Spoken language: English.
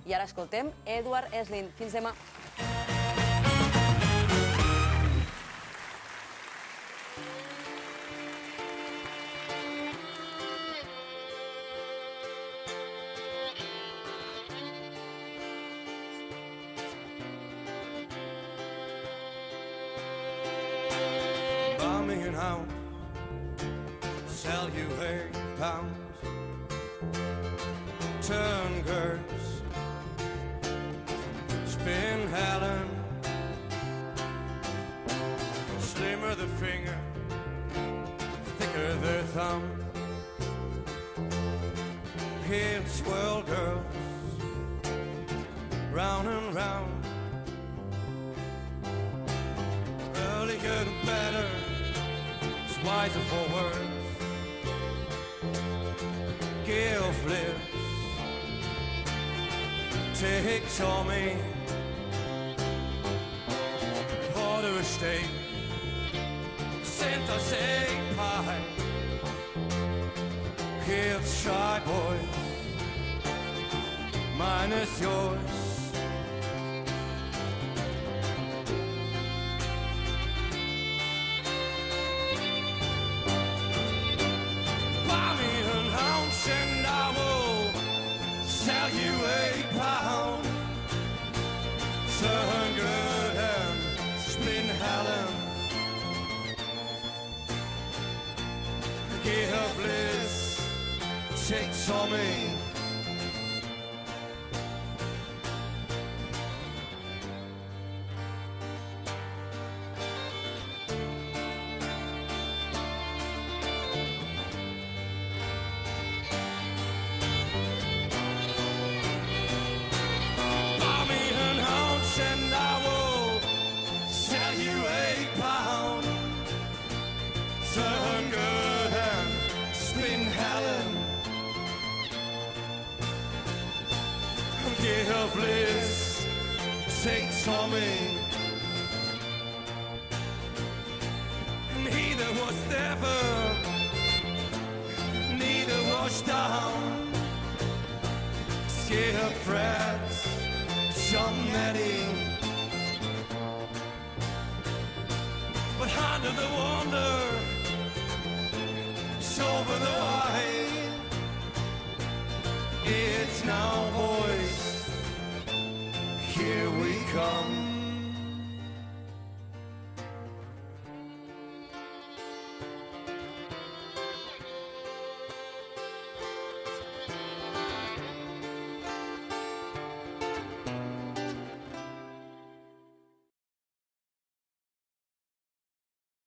I ara escoltem Edward Esselin. Fins demà. Me and hound, sell you £8. Turn girls, spin Helen, slimmer the finger, thicker the thumb. Here swirl girls, round and round, earlier the better, wiser for words. Gale flips, take Tommy, Porter Estate, Center Say Pie. Kids, shy boys, minus yours. And I will sell you £8. Turn good and spin Helen. Give bliss, take Tommy. And I will sell you £8. Turn good and spin Helen. Give bliss, take Tommy. Neither was never, neither was down. Skip frets, John Nettie. But under the wonder, it's over the wide. It's now, boys, here we come.